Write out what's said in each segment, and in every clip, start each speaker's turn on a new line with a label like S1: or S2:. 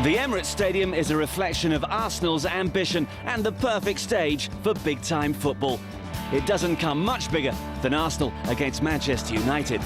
S1: The Emirates Stadium is a reflection of Arsenal's ambition and the perfect stage for big-time football. It doesn't come much bigger than Arsenal against Manchester United.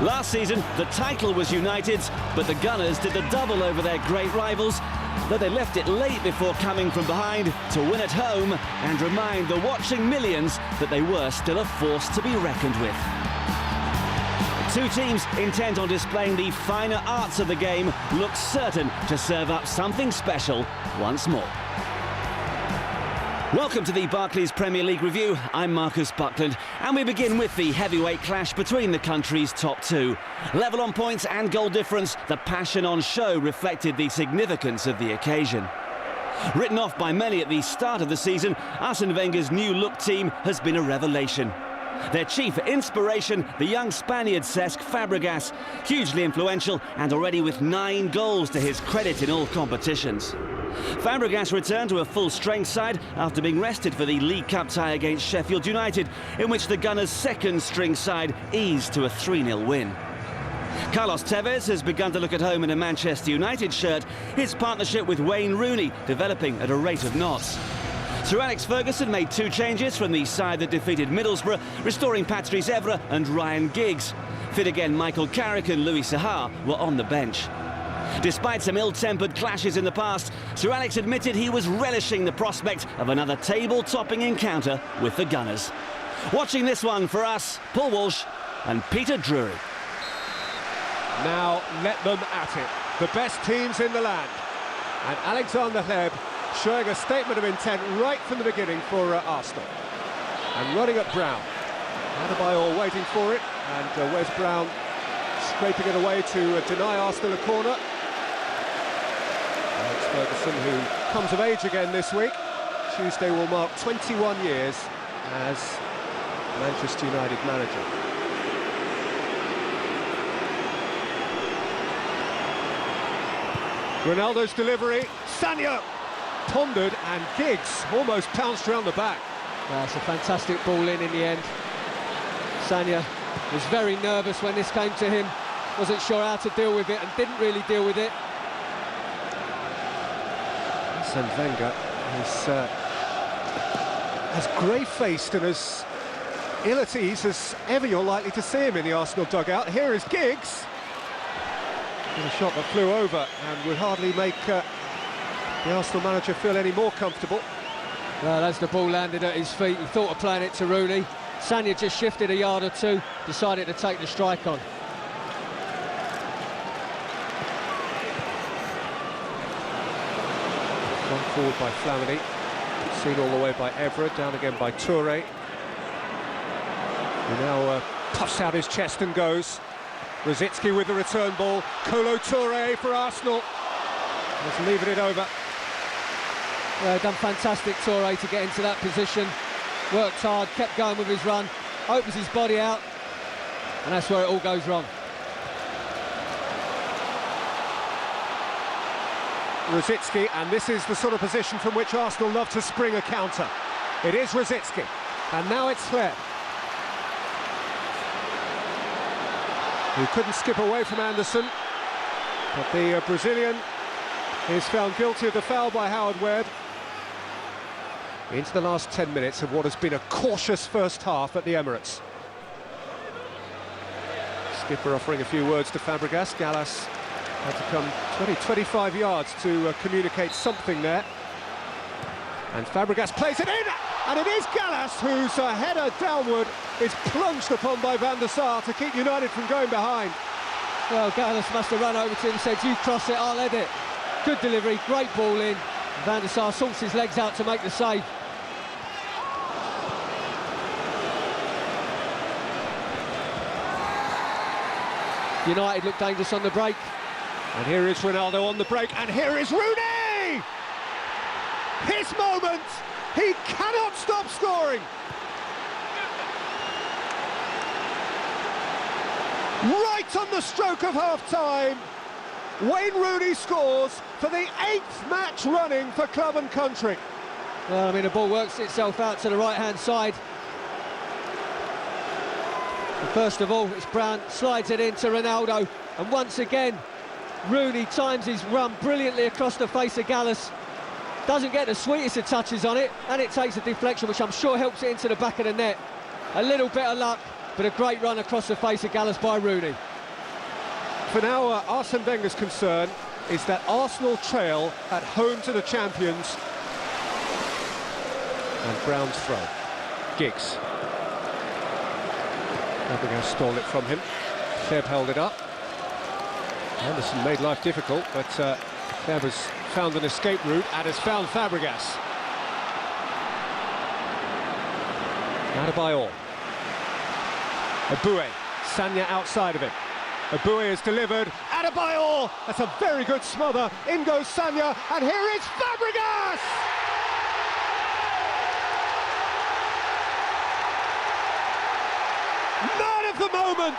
S1: Last season, the title was United's, but the Gunners did the double over their great rivals, though they left it late before coming from behind to win at home and remind the watching millions that they were still a force to be reckoned with. Two teams intent on displaying the finer arts of the game look certain to serve up something special once more. Welcome to the Barclays Premier League review. I'm Marcus Buckland, and we begin with the heavyweight clash between the country's top two. Level on points and goal difference, the passion on show reflected the significance of the occasion. Written off by many at the start of the season, Arsene Wenger's new look team has been a revelation. Their chief inspiration, the young Spaniard Cesc Fabregas, hugely influential and already with 9 goals to his credit in all competitions. Fabregas returned to a full-strength side after being rested for the League Cup tie against Sheffield United, in which the Gunners' second-string side eased to a 3-0 win. Carlos Tevez has begun to look at home in a Manchester United shirt, his partnership with Wayne Rooney developing at a rate of knots. Sir Alex Ferguson made 2 changes from the side that defeated Middlesbrough, restoring Patrice Evra and Ryan Giggs. Fit again Michael Carrick and Louis Saha were on the bench. Despite some ill-tempered clashes in the past, Sir Alex admitted he was relishing the prospect of another table-topping encounter with the Gunners. Watching this one for us, Paul Walsh and Peter Drury.
S2: Now let them at it. The best teams in the land. And Alexander Hleb showing a statement of intent right from the beginning for Arsenal. And running at Brown. Adebayor waiting for it, and Wes Brown scraping it away to deny Arsenal a corner. Alex Ferguson, who comes of age again this week. Tuesday will mark 21 years as Manchester United manager. Ronaldo's delivery, Sagna pondered, and Giggs almost pounced around the back.
S3: It's a fantastic ball in the end. Sagna was very nervous when this came to him, wasn't sure how to deal with it and didn't really deal with it.
S2: Arsene Wenger is as grey-faced and as ill at ease as ever you're likely to see him in the Arsenal dugout. Here is Giggs. And a shot that flew over and would hardly make the Arsenal manager feel any more comfortable.
S3: Well, as the ball landed at his feet, he thought of playing it to Rooney. Sagna just shifted a yard or two, decided to take the strike on.
S2: One forward by Flamini, seen all the way by Evra, down again by Toure. He now puffs out his chest and goes. Rosicky with the return ball. Kolo Toure for Arsenal. Let's leave it over.
S3: Well, done fantastic, Toure, to get into that position. Worked hard, kept going with his run, opens his body out, and that's where it all goes wrong.
S2: Rosicky, and this is the sort of position from which Arsenal love to spring a counter. It is Rosicky, and now it's Hleb, who couldn't skip away from Anderson, but the Brazilian is found guilty of the foul by Howard Webb. Into the last 10 minutes of what has been a cautious first half at the Emirates. Skipper offering a few words to Fabregas. Gallas had to come 20-25 yards to communicate something there. And Fabregas plays it in, and it is Gallas whose header downward is plunged upon by Van der Sar to keep United from going behind.
S3: Well, Gallas must have run over to him and said, "You cross it, I'll head it." Good delivery, great ball in. Van der Sar sorts his legs out to make the save. United look dangerous on the break.
S2: And here is Ronaldo on the break, and here is Rooney! His moment! He cannot stop scoring! Right on the stroke of half-time, Wayne Rooney scores for the 8th match running for club and country.
S3: Well, I mean, the ball works itself out to the right-hand side. And first of all, it's Brown, slides it into Ronaldo, and once again, Rooney times his run brilliantly across the face of Gallus. Doesn't get the sweetest of touches on it, and it takes a deflection, which I'm sure helps it into the back of the net. A little bit of luck, but a great run across the face of Gallus by Rooney.
S2: For now, Arsene Wenger's concern is that Arsenal trail at home to the champions. And Brown's throw. Giggs. Fabregas stole it from him. Seb held it up. Anderson made life difficult, but Seb has found an escape route and has found Fabregas. Adebayor. Eboué. Sagna outside of him. Eboué is delivered. Adebayor! That's a very good smother. In goes Sagna, and here is Fabregas! Man of the moment!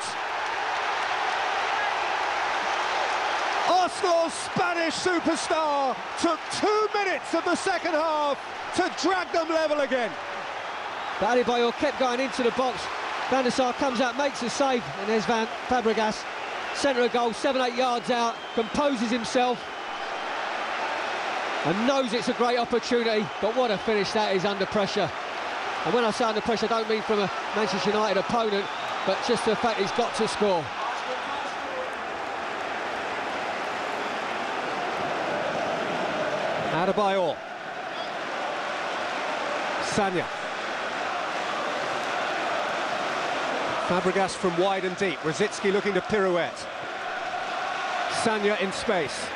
S2: Arsenal's Spanish superstar took 2 minutes of the second half to drag them level again.
S3: But Adebayor kept going into the box. Van der Sar comes out, makes a save, and there's Fabregas. Centre of goal, 7-8 yards out, composes himself and knows it's a great opportunity, but what a finish that is under pressure. And when I say under pressure, I don't mean from a Manchester United opponent, but just the fact he's got to score.
S2: Adebayor. Sagna. Fabregas from wide and deep. Rosicky looking to pirouette. Sagna in space.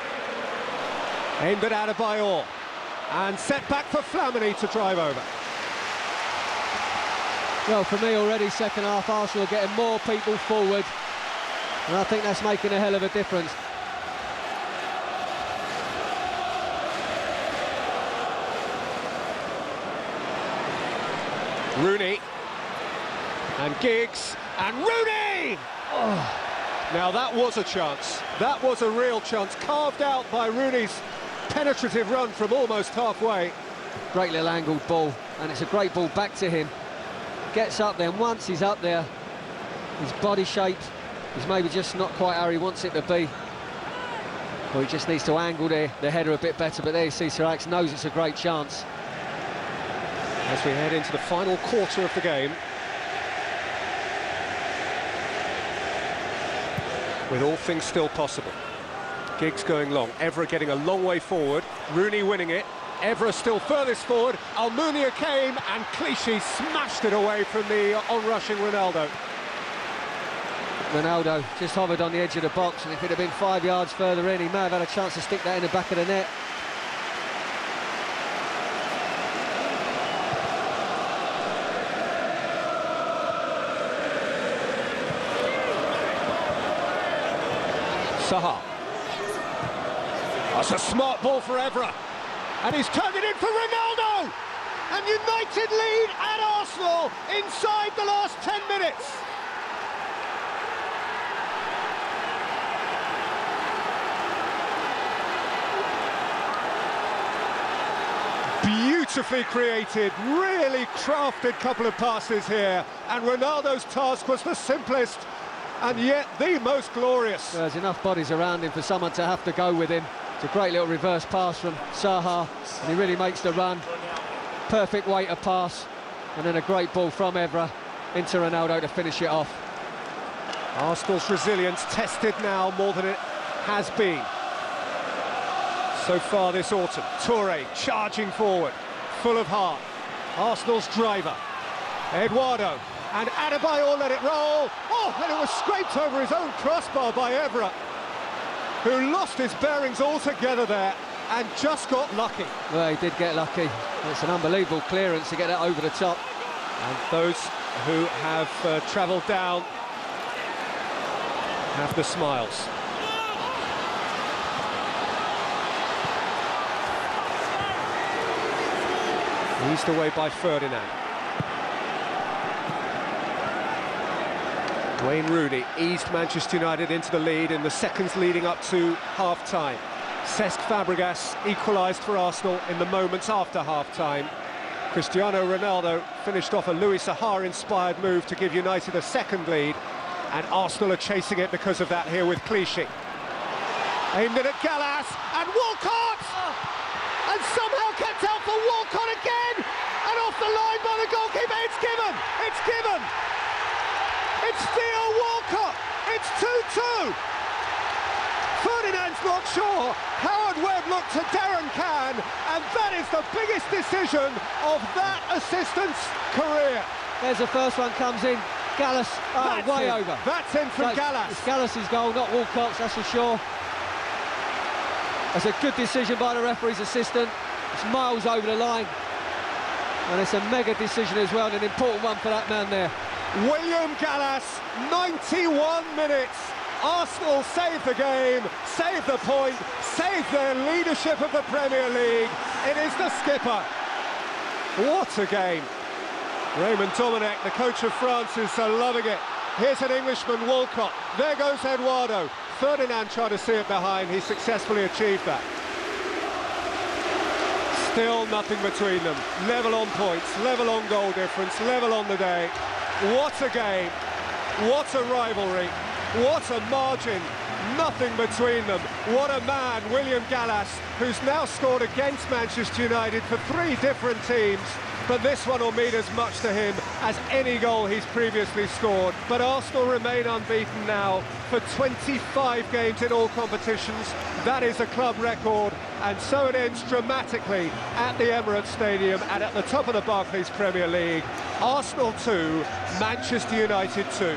S2: Aimed at Adebayor. And set back for Flamini to drive over.
S3: Well, for me already, second half, Arsenal are getting more people forward. And I think that's making a hell of a difference.
S2: Rooney. And Giggs. And Rooney! Oh. Now that was a chance. That was a real chance. Carved out by Rooney's penetrative run from almost halfway.
S3: Great little angled ball, and it's a great ball back to him. Gets up there, and once he's up there, his body shape is maybe just not quite how he wants it to be. Or he just needs to angle the header a bit better, but there you see Sir Alex knows it's a great chance.
S2: As we head into the final quarter of the game, with all things still possible. Giggs going long, Evra getting a long way forward, Rooney winning it, Evra still furthest forward, Almunia came and Clichy smashed it away from the on-rushing Ronaldo.
S3: Ronaldo just hovered on the edge of the box, and if it had been 5 yards further in, he may have had a chance to stick that in the back of the net.
S2: Saha. That's a smart ball for Evra. And he's turned it in for Ronaldo! And United lead at Arsenal inside the last 10 minutes. Beautifully created, really crafted couple of passes here. And Ronaldo's task was the simplest, and yet the most glorious.
S3: There's enough bodies around him for someone to have to go with him. It's a great little reverse pass from Saha, and he really makes the run. Perfect way to pass, and then a great ball from Evra into Ronaldo to finish it off.
S2: Arsenal's resilience tested now more than it has been so far this autumn. Toure charging forward, full of heart. Arsenal's driver, Eduardo. And Adebayor let it roll. Oh, and it was scraped over his own crossbar by Evra, who lost his bearings altogether there and just got lucky.
S3: Well, he did get lucky. It's an unbelievable clearance to get that over the top.
S2: And those who have travelled down have the smiles. Eased away by Ferdinand. Wayne Rooney eased Manchester United into the lead in the seconds leading up to half-time. Cesc Fabregas equalised for Arsenal in the moments after half-time. Cristiano Ronaldo finished off a Louis Saha-inspired move to give United a second lead, and Arsenal are chasing it because of that here with Clichy. Aimed it at Gallas, and Walcott! And somehow kept out for Walcott again! And off the line by the goalkeeper, it's given! It's given! It's Theo Walcott! It's 2-2! Ferdinand's not sure. Howard Webb looked to Darren Cann, and that is the biggest decision of that assistant's career.
S3: There's the first one, comes in. Gallas, way over.
S2: That's in from Gallas.
S3: It's Gallas's goal, not Walcott's, that's for sure. That's a good decision by the referee's assistant. It's miles over the line. And it's a mega decision as well, and an important one for that man there.
S2: William Gallas, 91 minutes. Arsenal saved the game, saved the point, saved their leadership of the Premier League. It is the skipper. What a game. Raymond Domenech, the coach of France, is loving it. Here's an Englishman, Walcott. There goes Eduardo. Ferdinand tried to see it behind. He successfully achieved that. Still nothing between them. Level on points, level on goal difference, level on the day. What a game. What a rivalry. What a margin. Nothing between them. What a man, William Gallas, who's now scored against Manchester United for 3 different teams. But this one will mean as much to him as any goal he's previously scored. But Arsenal remain unbeaten now for 25 games in all competitions. That is a club record, and so it ends dramatically at the Emirates Stadium and at the top of the Barclays Premier League. Arsenal 2, Manchester United 2.